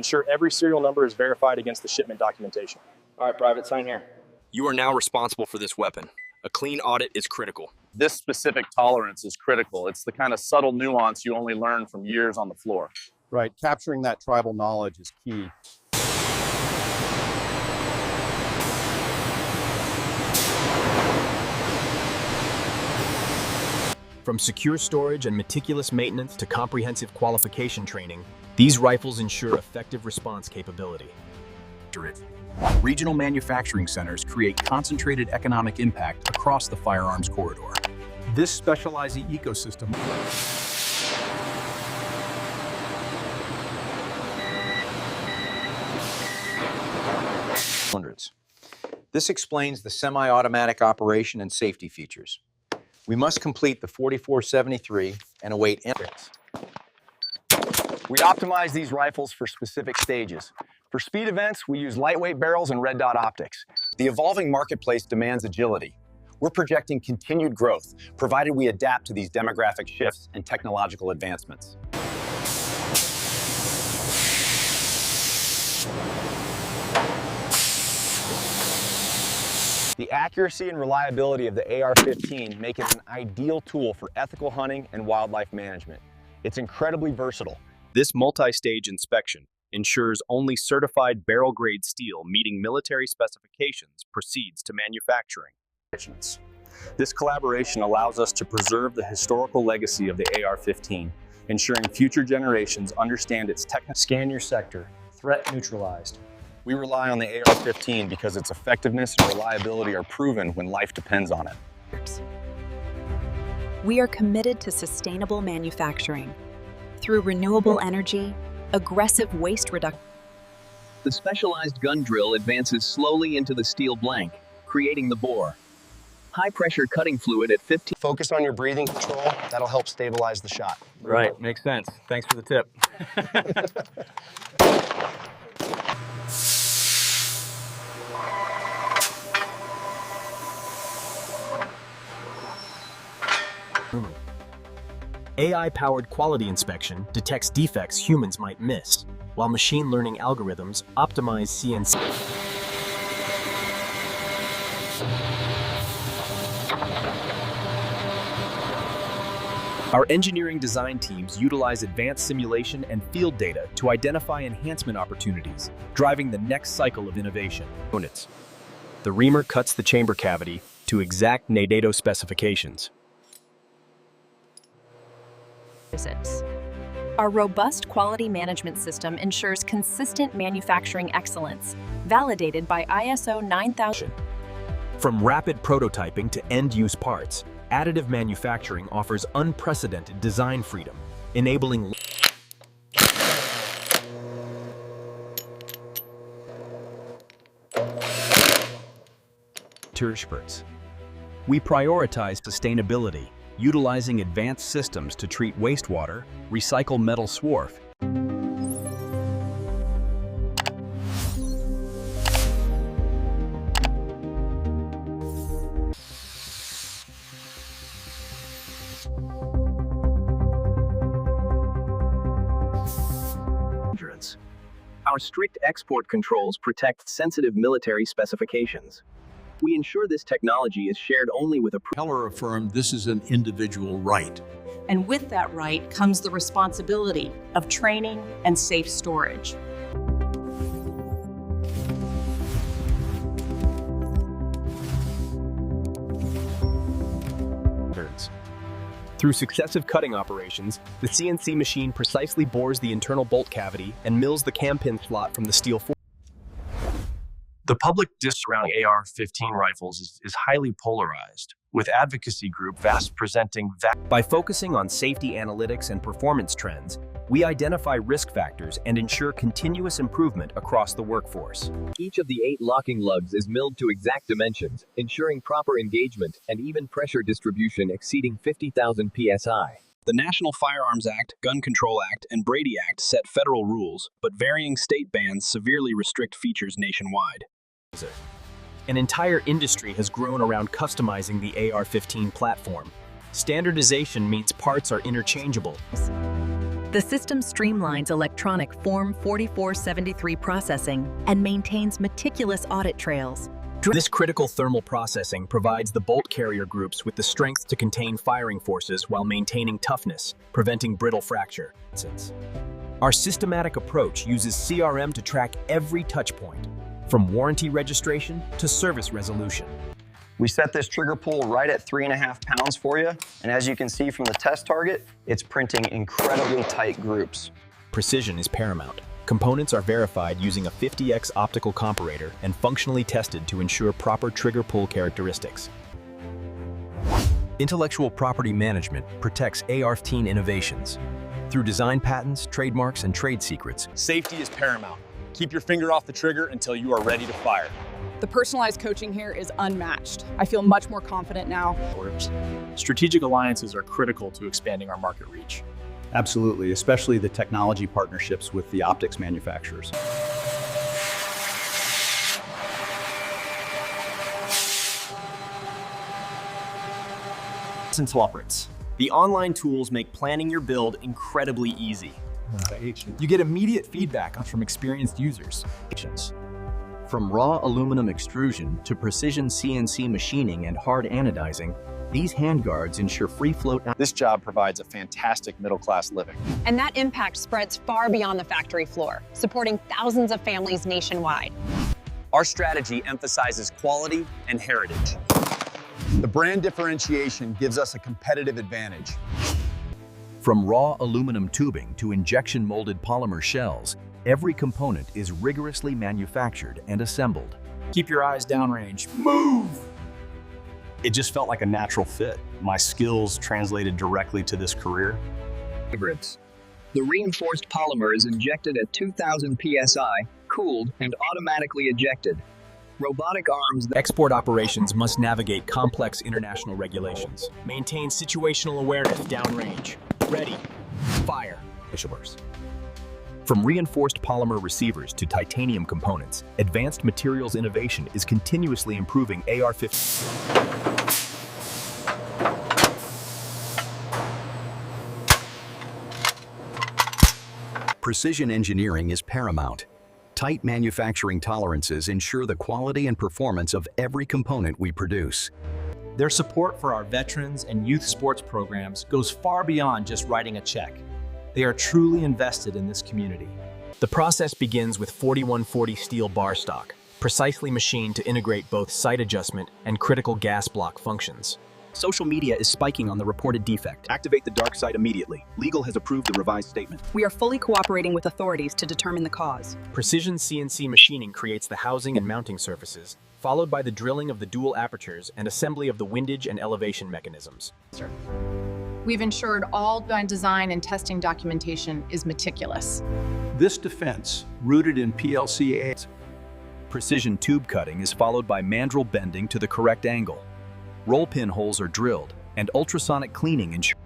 ensure every serial number is verified against the shipment documentation. All right, Private, sign here. You are now responsible for this weapon. A clean audit is critical. This specific tolerance is critical. It's the kind of subtle nuance you only learn from years on the floor. Right, capturing that tribal knowledge is key. From secure storage and meticulous maintenance to comprehensive qualification training, these rifles ensure effective response capability. Regional manufacturing centers create concentrated economic impact across the firearms corridor. This specialized ecosystem hundreds. This explains the semi-automatic operation and safety features. We must complete the 4473 and await entrance. We optimize these rifles for specific stages. For speed events, we use lightweight barrels and red dot optics. The evolving marketplace demands agility. We're projecting continued growth, provided we adapt to these demographic shifts and technological advancements. The accuracy and reliability of the AR-15 make it an ideal tool for ethical hunting and wildlife management. It's incredibly versatile. This multi-stage inspection ensures only certified barrel-grade steel meeting military specifications proceeds to manufacturing. This collaboration allows us to preserve the historical legacy of the AR-15, ensuring future generations understand its technical. Scan your sector. Threat neutralized. We rely on the AR-15 because its effectiveness and reliability are proven when life depends on it. We are committed to sustainable manufacturing through renewable energy, aggressive waste reduction. The specialized gun drill advances slowly into the steel blank, creating the bore. High-pressure cutting fluid at 15. Focus on your breathing control. That'll help stabilize the shot. Right, makes sense. Thanks for the tip. AI-powered quality inspection detects defects humans might miss, while machine learning algorithms optimize CNC. Our engineering design teams utilize advanced simulation and field data to identify enhancement opportunities, driving the next cycle of innovation. The reamer cuts the chamber cavity to exact NATO specifications. Our robust quality management system ensures consistent manufacturing excellence, validated by ISO 9000. From rapid prototyping to end-use parts, additive manufacturing offers unprecedented design freedom, enabling experts. We prioritize sustainability, utilizing advanced systems to treat wastewater, recycle metal swarf, Our strict export controls protect sensitive military specifications. We ensure this technology is shared only with a Heller affirmed this is an individual right. And with that right comes the responsibility of training and safe storage. Through successive cutting operations, the CNC machine precisely bores the internal bolt cavity and mills the cam pin slot from the steel form. The public discourse around AR-15 rifles is highly polarized, with advocacy group VAST presenting By focusing on safety analytics and performance trends, we identify risk factors and ensure continuous improvement across the workforce. Each of the 8 locking lugs is milled to exact dimensions, ensuring proper engagement and even pressure distribution exceeding 50,000 psi. The National Firearms Act, Gun Control Act, and Brady Act set federal rules, but varying state bans severely restrict features nationwide. An entire industry has grown around customizing the AR-15 platform. Standardization means parts are interchangeable. The system streamlines electronic Form 4473 processing and maintains meticulous audit trails. This critical thermal processing provides the bolt carrier groups with the strength to contain firing forces while maintaining toughness, preventing brittle fracture. Our systematic approach uses CRM to track every touch point, from warranty registration to service resolution. We set this trigger pull right at 3.5 pounds for you, and as you can see from the test target, it's printing incredibly tight groups. Precision is paramount. Components are verified using a 50x optical comparator and functionally tested to ensure proper trigger pull characteristics. Intellectual property management protects AR-15 innovations. Through design patents, trademarks, and trade secrets, Safety is paramount. Keep your finger off the trigger until you are ready to fire. The personalized coaching here is unmatched. I feel much more confident now. Strategic alliances are critical to expanding our market reach. Absolutely, especially the technology partnerships with the optics manufacturers. Operates. The online tools make planning your build incredibly easy. You get immediate feedback from experienced users. From raw aluminum extrusion to precision CNC machining and hard anodizing, these handguards ensure free float. This job provides a fantastic middle-class living. And that impact spreads far beyond the factory floor, supporting thousands of families nationwide. Our strategy emphasizes quality and heritage. The brand differentiation gives us a competitive advantage. From raw aluminum tubing to injection molded polymer shells, every component is rigorously manufactured and assembled. Keep your eyes downrange. Move! It just felt like a natural fit. My skills translated directly to this career. The reinforced polymer is injected at 2000 psi, cooled, and automatically ejected. Robotic arms. Export operations must navigate complex international regulations, maintain situational awareness downrange. Ready, fire. From reinforced polymer receivers to titanium components, advanced materials innovation is continuously improving AR-15. Precision engineering is paramount. Tight manufacturing tolerances ensure the quality and performance of every component we produce. Their support for our veterans and youth sports programs goes far beyond just writing a check. They are truly invested in this community. The process begins with 4140 steel bar stock, precisely machined to integrate both sight adjustment and critical gas block functions. Social media is spiking on the reported defect. Activate the dark side immediately. Legal has approved the revised statement. We are fully cooperating with authorities to determine the cause. Precision CNC machining creates the housing and mounting surfaces, followed by the drilling of the dual apertures and assembly of the windage and elevation mechanisms. We've ensured all design and testing documentation is meticulous. This defense, rooted in PLC. Precision tube cutting is followed by mandrel bending to the correct angle. Roll pin holes are drilled, and ultrasonic cleaning ensures.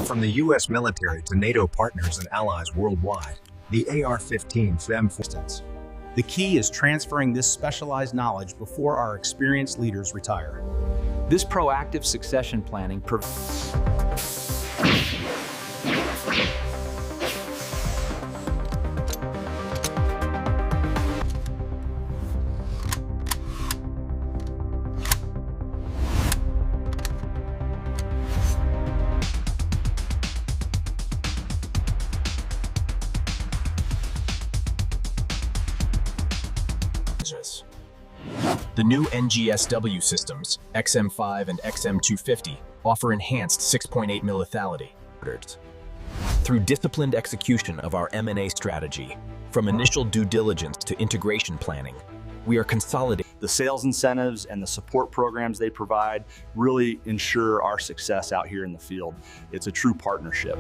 From the U.S. military to NATO partners and allies worldwide, the AR-15 FEM instance. The key is transferring this specialized knowledge before our experienced leaders retire. This proactive succession planning The new NGSW systems, XM5 and XM250, offer enhanced 6.8 mil lethality. Through disciplined execution of our M&A strategy, from initial due diligence to integration planning, we are consolidating. The sales incentives and the support programs they provide really ensure our success out here in the field. It's a true partnership.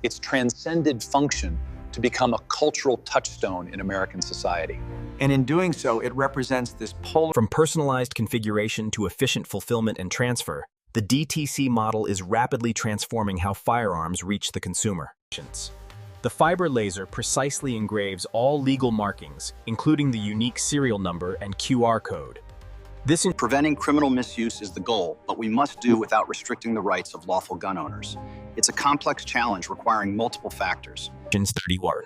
It's transcended function to become a cultural touchstone in American society. And in doing so, it represents this polar. From personalized configuration to efficient fulfillment and transfer, the DTC model is rapidly transforming how firearms reach the consumer. The fiber laser precisely engraves all legal markings, including the unique serial number and QR code. Preventing criminal misuse is the goal, but we must do without restricting the rights of lawful gun owners. It's a complex challenge requiring multiple factors. 31.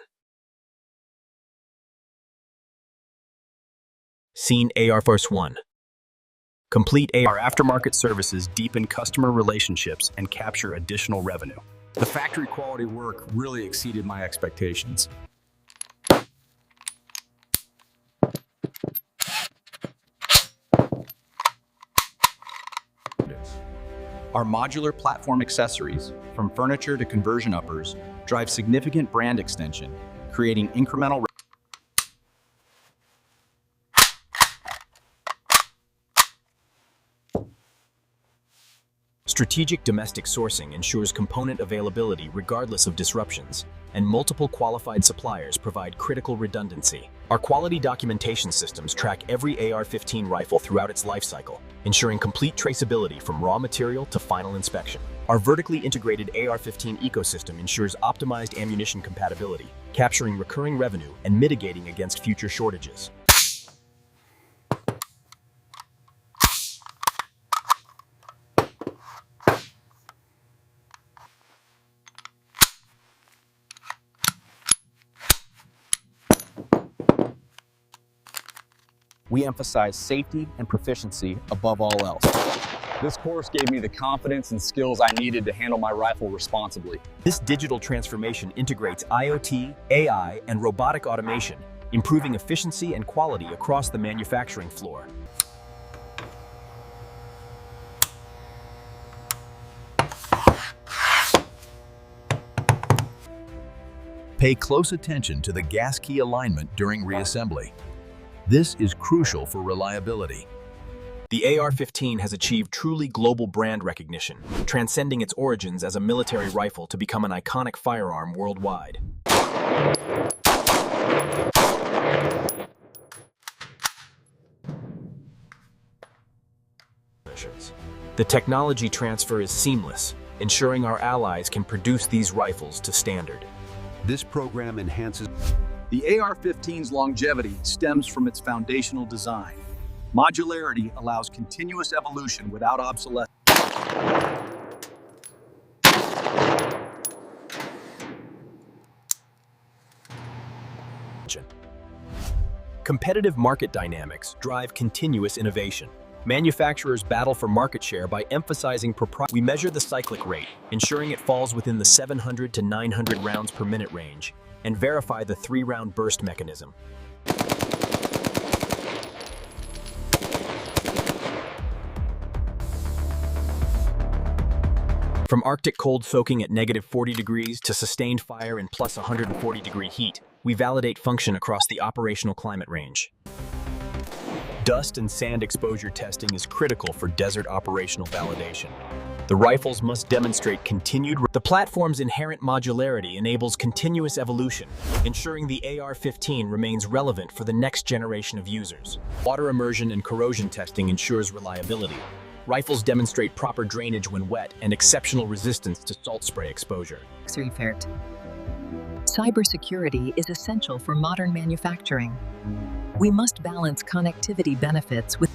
Scene AR-1. Complete AR aftermarket services deepen customer relationships and capture additional revenue. The factory quality work really exceeded my expectations. Our modular platform accessories, from furniture to conversion uppers, drive significant brand extension, creating incremental Strategic domestic sourcing ensures component availability regardless of disruptions, and multiple qualified suppliers provide critical redundancy. Our quality documentation systems track every AR-15 rifle throughout its life cycle, ensuring complete traceability from raw material to final inspection. Our vertically integrated AR-15 ecosystem ensures optimized ammunition compatibility, capturing recurring revenue and mitigating against future shortages. We emphasize safety and proficiency above all else. This course gave me the confidence and skills I needed to handle my rifle responsibly. This digital transformation integrates IoT, AI, and robotic automation, improving efficiency and quality across the manufacturing floor. Pay close attention to the gas key alignment during reassembly. This is crucial for reliability. The AR-15 has achieved truly global brand recognition, transcending its origins as a military rifle to become an iconic firearm worldwide. The technology transfer is seamless, ensuring our allies can produce these rifles to standard. This program enhances. The AR-15's longevity stems from its foundational design. Modularity allows continuous evolution without obsolescence. Competitive market dynamics drive continuous innovation. Manufacturers battle for market share by emphasizing proprietary. We measure the cyclic rate, ensuring it falls within the 700 to 900 rounds per minute range, and verify the 3-round burst mechanism. From Arctic cold soaking at -40 degrees to sustained fire in plus 140 degree heat, we validate function across the operational climate range. Dust and sand exposure testing is critical for desert operational validation. The rifles must demonstrate The platform's inherent modularity enables continuous evolution, ensuring the AR-15 remains relevant for the next generation of users. Water immersion and corrosion testing ensures reliability. Rifles demonstrate proper drainage when wet and exceptional resistance to salt spray exposure. Cybersecurity is essential for modern manufacturing. We must balance connectivity benefits with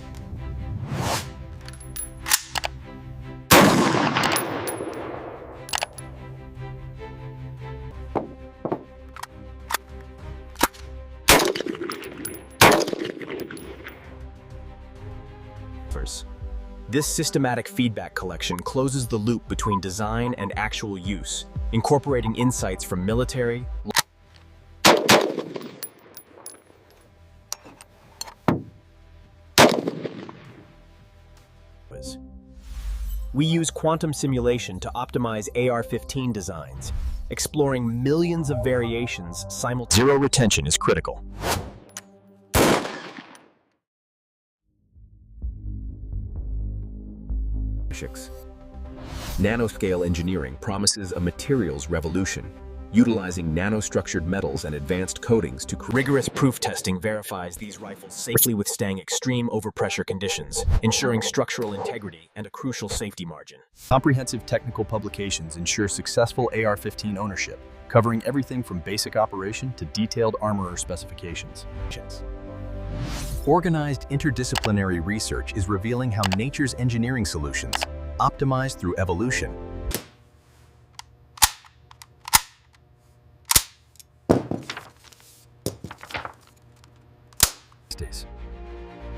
This systematic feedback collection closes the loop between design and actual use, incorporating insights from military, We use quantum simulation to optimize AR-15 designs, exploring millions of variations simultaneously. Zero retention is critical. Nanoscale engineering promises a materials revolution, utilizing nanostructured metals and advanced coatings to rigorous proof testing verifies these rifles safely withstand extreme overpressure conditions, ensuring structural integrity and a crucial safety margin. Comprehensive technical publications ensure successful AR-15 ownership, covering everything from basic operation to detailed armorer specifications. Organized interdisciplinary research is revealing how nature's engineering solutions, optimized through evolution,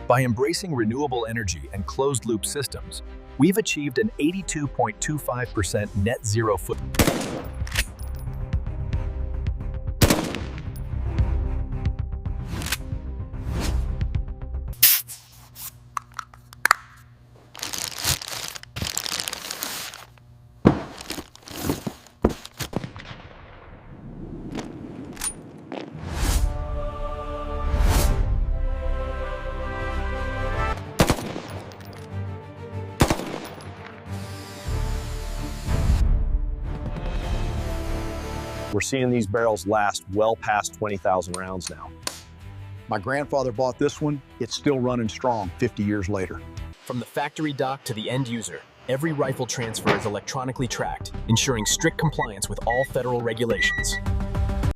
by embracing renewable energy and closed-loop systems, we've achieved an 82.25% net zero footprint. We're seeing these barrels last well past 20,000 rounds now. My grandfather bought this one. It's still running strong 50 years later. From the factory dock to the end user, every rifle transfer is electronically tracked, ensuring strict compliance with all federal regulations.